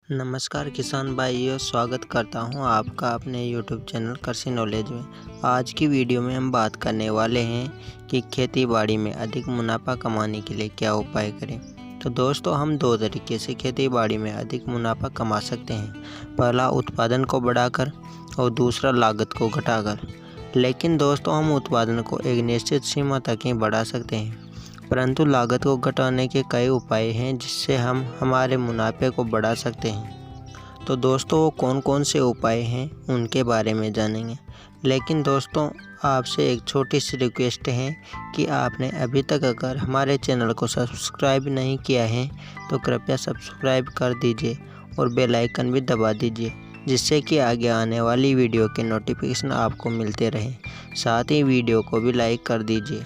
नमस्कार किसान भाइयों, स्वागत करता हूं आपका अपने YouTube चैनल कृषि नॉलेज में। आज की वीडियो में हम बात करने वाले हैं कि खेती बाड़ी में अधिक मुनाफा कमाने के लिए क्या उपाय करें। तो दोस्तों, हम दो तरीके से खेती बाड़ी में अधिक मुनाफा कमा सकते हैं। पहला उत्पादन को बढ़ाकर और दूसरा लागत को घटाकर। लेकिन दोस्तों, हम उत्पादन को एक निश्चित सीमा तक ही बढ़ा सकते हैं, परंतु लागत को घटाने के कई उपाय हैं जिससे हम हमारे मुनाफे को बढ़ा सकते हैं। तो दोस्तों, वो कौन कौन से उपाय हैं उनके बारे में जानेंगे। लेकिन दोस्तों, आपसे एक छोटी सी रिक्वेस्ट है कि आपने अभी तक अगर हमारे चैनल को सब्सक्राइब नहीं किया है तो कृपया सब्सक्राइब कर दीजिए और बेल आइकन भी दबा दीजिए, जिससे कि आगे आने वाली वीडियो के नोटिफिकेशन आपको मिलते रहें। साथ ही वीडियो को भी लाइक कर दीजिए।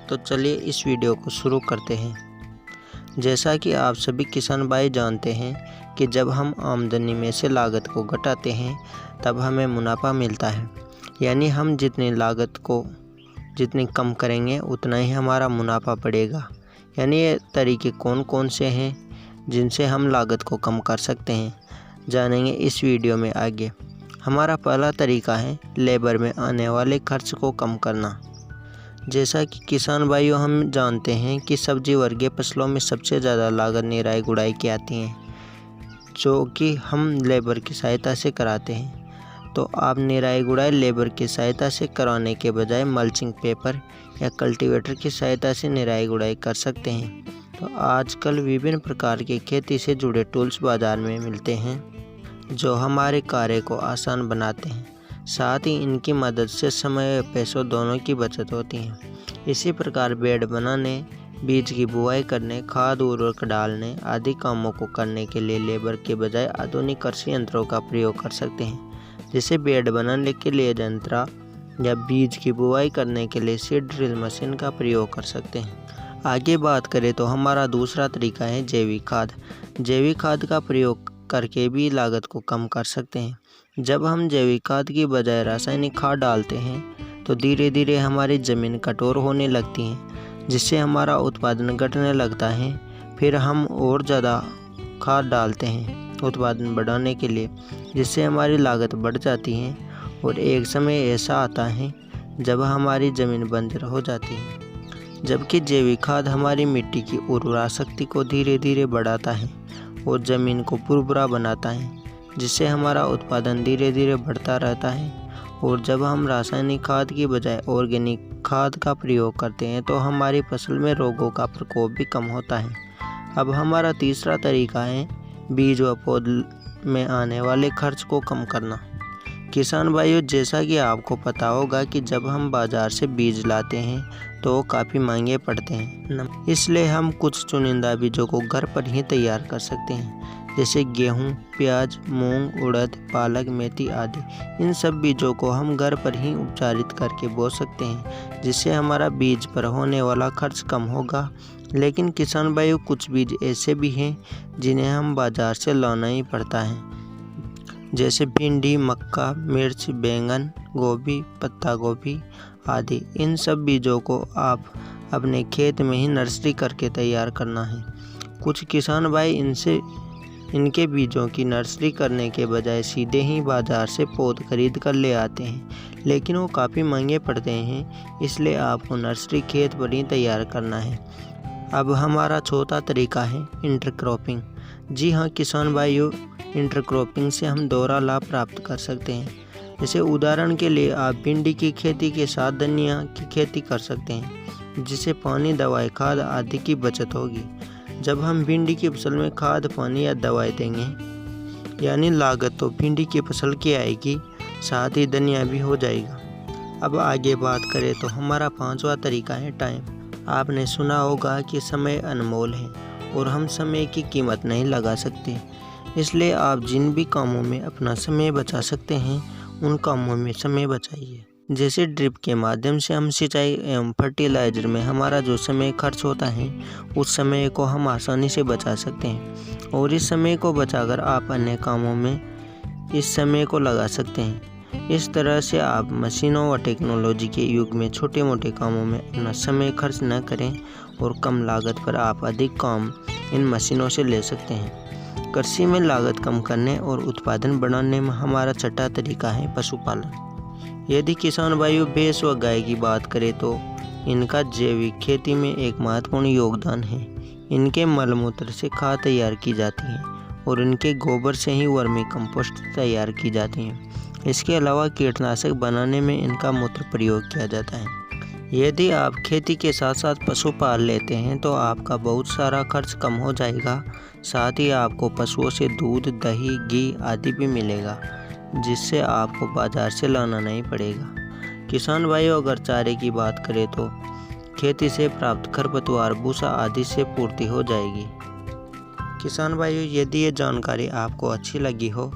तो चलिए इस वीडियो को शुरू करते हैं। जैसा कि आप सभी किसान भाई जानते हैं कि जब हम आमदनी में से लागत को घटाते हैं तब हमें मुनाफा मिलता है। यानी हम जितनी लागत को जितनी कम करेंगे उतना ही हमारा मुनाफा बढ़ेगा। यानी ये तरीके कौन कौन से हैं जिनसे हम लागत को कम कर सकते हैं, जानेंगे इस वीडियो में आगे। हमारा पहला तरीका है लेबर में आने वाले खर्च को कम करना। जैसा कि किसान भाइयों, हम जानते हैं कि सब्जी वर्गीय फसलों में सबसे ज़्यादा लागत निराई गुड़ाई की आती है, जो कि हम लेबर की सहायता से कराते हैं। तो आप निराई गुड़ाई लेबर की सहायता से कराने के बजाय मल्चिंग पेपर या कल्टीवेटर की सहायता से निराई गुड़ाई कर सकते हैं। तो आजकल विभिन्न प्रकार के खेती से जुड़े टूल्स बाज़ार में मिलते हैं जो हमारे कार्य को आसान बनाते हैं। साथ ही इनकी मदद से समय और पैसों दोनों की बचत होती है। इसी प्रकार बेड बनाने, बीज की बुआई करने, खाद उर्वरक डालने आदि कामों को करने के लिए लेबर के बजाय आधुनिक कृषि यंत्रों का प्रयोग कर सकते हैं। जैसे बेड बनाने के लिए यंत्र या बीज की बुआई करने के लिए सीड ड्रिल मशीन का प्रयोग कर सकते हैं। आगे बात करें तो हमारा दूसरा तरीका है जैविक खाद। जैविक खाद का प्रयोग करके भी लागत को कम कर सकते हैं। जब हम जैविक खाद की बजाय रासायनिक खाद डालते हैं तो धीरे धीरे हमारी ज़मीन कठोर होने लगती है, जिससे हमारा उत्पादन घटने लगता है। फिर हम और ज़्यादा खाद डालते हैं उत्पादन बढ़ाने के लिए, जिससे हमारी लागत बढ़ जाती है और एक समय ऐसा आता है जब हमारी ज़मीन बंजर हो जाती है। जबकि जैविक खाद हमारी मिट्टी की उर्वरा शक्ति को धीरे धीरे बढ़ाता है और ज़मीन को भुरभुरा बनाता है, जिससे हमारा उत्पादन धीरे धीरे बढ़ता रहता है। और जब हम रासायनिक खाद की बजाय ऑर्गेनिक खाद का प्रयोग करते हैं तो हमारी फसल में रोगों का प्रकोप भी कम होता है। अब हमारा तीसरा तरीका है बीज व पौध में आने वाले खर्च को कम करना। किसान भाइयों, जैसा कि आपको पता होगा कि जब हम बाज़ार से बीज लाते हैं तो वो काफ़ी महंगे पड़ते हैं, इसलिए हम कुछ चुनिंदा बीजों को घर पर ही तैयार कर सकते हैं। जैसे गेहूं, प्याज, मूंग, उड़द, पालक, मेथी आदि। इन सब बीजों को हम घर पर ही उपचारित करके बो सकते हैं, जिससे हमारा बीज पर होने वाला खर्च कम होगा। लेकिन किसान भाइयों, कुछ बीज ऐसे भी हैं जिन्हें हम बाज़ार से लाना ही पड़ता है, जैसे भिंडी, मक्का, मिर्च, बैंगन, गोभी, पत्ता गोभी आदि। इन सब बीजों को आप अपने खेत में ही नर्सरी करके तैयार करना है। कुछ किसान भाई इनके बीजों की नर्सरी करने के बजाय सीधे ही बाज़ार से पौध खरीद कर ले आते हैं, लेकिन वो काफ़ी महंगे पड़ते हैं, इसलिए आपको नर्सरी खेत पर ही तैयार करना है। अब हमारा चौथा तरीका है इंटरक्रॉपिंग। जी हाँ किसान भाइयों, इंटरक्रॉपिंग से हम दोहरा लाभ प्राप्त कर सकते हैं। जैसे उदाहरण के लिए आप भिंडी की खेती के साथ धनिया की खेती कर सकते हैं, जिससे पानी, दवाई, खाद आदि की बचत होगी। जब हम भिंडी की फसल में खाद, पानी या दवाई देंगे, यानी लागत तो भिंडी की फसल की आएगी, साथ ही धनिया भी हो जाएगा। अब आगे बात करें तो हमारा पांचवा तरीका है टाइम। आपने सुना होगा कि समय अनमोल है और हम समय की कीमत नहीं लगा सकते, इसलिए आप जिन भी कामों में अपना समय बचा सकते हैं उन कामों में समय बचाइए। जैसे ड्रिप के माध्यम से हम सिंचाई एवं फर्टिलाइजर में हमारा जो समय खर्च होता है उस समय को हम आसानी से बचा सकते हैं, और इस समय को बचाकर आप अन्य कामों में इस समय को लगा सकते हैं। इस तरह से आप मशीनों व टेक्नोलॉजी के युग में छोटे मोटे कामों में अपना समय खर्च न करें और कम लागत पर आप अधिक काम इन मशीनों से ले सकते हैं। कृषि में लागत कम करने और उत्पादन बढ़ाने में हमारा छठा तरीका है पशुपालन। यदि किसान भाइयों भैंस व गाय की बात करें तो इनका जैविक खेती में एक महत्वपूर्ण योगदान है। इनके मलमूत्र से खाद तैयार की जाती है और इनके गोबर से ही वर्मी कंपोस्ट तैयार की जाती है। इसके अलावा कीटनाशक बनाने में इनका मूत्र प्रयोग किया जाता है। यदि आप खेती के साथ साथ पशु पाल लेते हैं तो आपका बहुत सारा खर्च कम हो जाएगा। साथ ही आपको पशुओं से दूध, दही, घी आदि भी मिलेगा, जिससे आपको बाजार से लाना नहीं पड़ेगा। किसान भाइयों अगर चारे की बात करें तो खेती से प्राप्त खरपतवार, भूसा आदि से पूर्ति हो जाएगी। किसान भाइयों यदि ये जानकारी आपको अच्छी लगी हो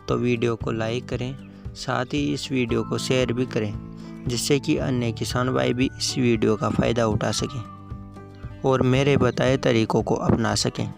तो वीडियो को लाइक करें, साथ ही इस वीडियो को शेयर भी करें, जिससे कि अन्य किसान भाई भी इस वीडियो का फ़ायदा उठा सकें और मेरे बताए तरीकों को अपना सकें।